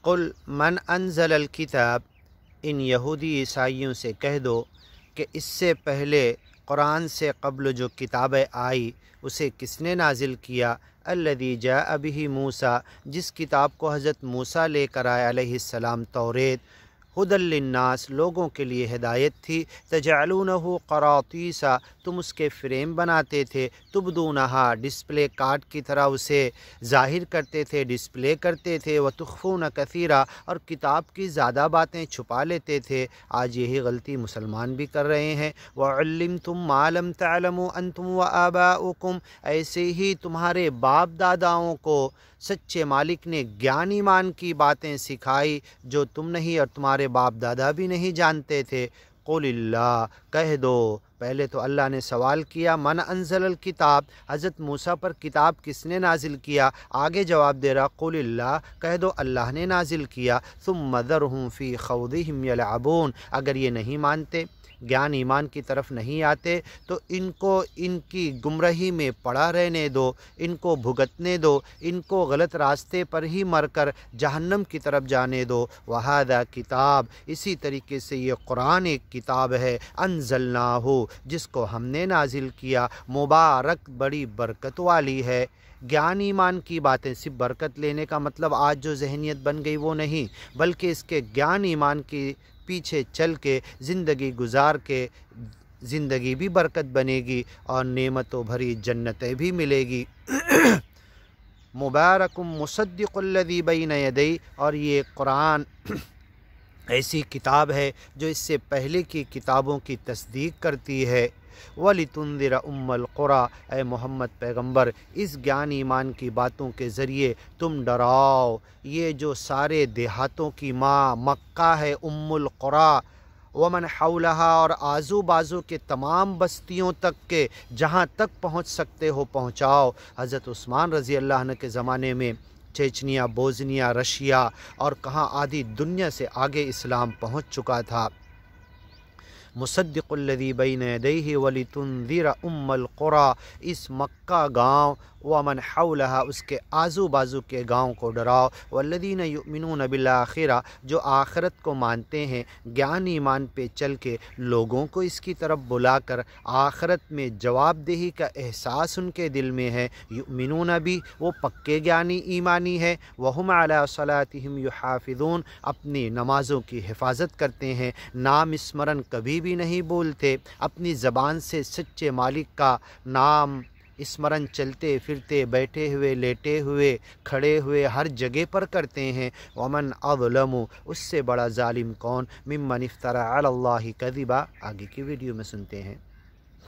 قل من انزل الکتاب، ان یہودی عیسائیوں سے کہہ دو کہ اس سے پہلے قرآن سے قبل جو کتابیں آئی اسے کس نے نازل کیا؟ الذی جاء بہ موسیٰ، جس کتاب کو حضرت موسیٰ لے کر آئے علیہ السلام، توریت، ھدی للناس، لوگوں کے لیے ہدایت تھی، تجعلونہ قراطیسا، تم اس کے فریم بناتے تھے، تبدونہا، ڈسپلے کارڈ کی طرح اسے ظاہر کرتے تھے، ڈسپلے کرتے تھے، وتخفون کثیرا، اور کتاب کی زیادہ باتیں چھپا لیتے تھے۔ آج یہی غلطی مسلمان بھی کر رہے ہیں۔ وعلمتم ما لم تعلموا انتم وآباؤکم، ایسے ہی تمہارے باپ داداؤں کو سچے مالک نے گیان ایمان کی باتیں سکھائی جو تم نہیں اور تمہارے باپ دادا بھی نہیں جانتے تھے۔ قل اللہ، کہہ دو، پہلے تو اللہ نے سوال کیا من انزل الکتاب، حضرت موسیٰ پر کتاب کس نے نازل کیا؟ آگے جواب دے رہا قل اللہ، کہہ دو اللہ نے نازل کیا۔ ثم ذرہم فی خوضہم یلعبون، اگر یہ نہیں مانتے، گیان ایمان کی طرف نہیں آتے تو ان کو ان کی گمراہی میں پڑا رہنے دو، ان کو بھگتنے دو، ان کو غلط راستے پر ہی مر کر جہنم کی طرف جانے دو۔ وہذا کتاب، اسی طریقے سے یہ قرآن ایک کتاب ہے، انزلناہ، جس کو ہم نے نازل کیا، مبارک، بڑی برکت والی ہے۔ گیان ایمان کی باتیں، صرف برکت لینے کا مطلب آج جو ذہنیت بن گئی وہ نہیں، بلکہ اس کے گیان ایمان کی پیچھے چل کے زندگی گزار کے زندگی بھی برکت بنے گی اور نعمتوں بھری جنتیں بھی ملے گی۔ مبارک مصدق الذی بین یدی، اور یہ قرآن ایسی کتاب ہے جو اس سے پہلے کی کتابوں کی تصدیق کرتی ہے۔ وَلِتُنذِرَ أُمَّ الْقُرَىٰ، اے محمد پیغمبر، اس گیان ایمان کی باتوں کے ذریعے تم ڈراؤ یہ جو سارے دیہاتوں کی ماں مکہ ہے، ام القریٰ، ومن حولہا، اور آزو بازو کے تمام بستیوں تک کے جہاں تک پہنچ سکتے ہو پہنچاؤ۔ حضرت عثمان رضی اللہ عنہ کے زمانے میں چیچنیا، بوزنیا، رشیا اور کہاں آدھی دنیا سے آگے اسلام پہنچ چکا تھا۔ مصدق الذی بین یدیہ ولتنذر ام القریٰ، اس مکہ گاؤں، ومن حولہا، اس کے آزو بازو کے گاؤں کو ڈراؤ، والذین یؤمنون بالآخرہ، جو آخرت کو مانتے ہیں، گیان ایمان پہ چل کے لوگوں کو اس کی طرف بلا کر آخرت میں جواب دہی کا احساس ان کے دل میں ہے۔ یؤمنون بھی، وہ پکے گیانی ایمانی ہے، وہم علی صلاتہم یحافظون، اپنی نمازوں کی حفاظت کرتے ہیں، نام اسمرن کبھی بھی نہیں بولتے، اپنی زبان سے سچے مالک کا نام اسمرن چلتے پھرتے، بیٹھے ہوئے، لیٹے ہوئے، کھڑے ہوئے، ہر جگہ پر کرتے ہیں۔ ومن اظلم، اس سے بڑا ظالم کون، ممن افترى علی اللہ کذبا، آگے کی ویڈیو میں سنتے ہیں۔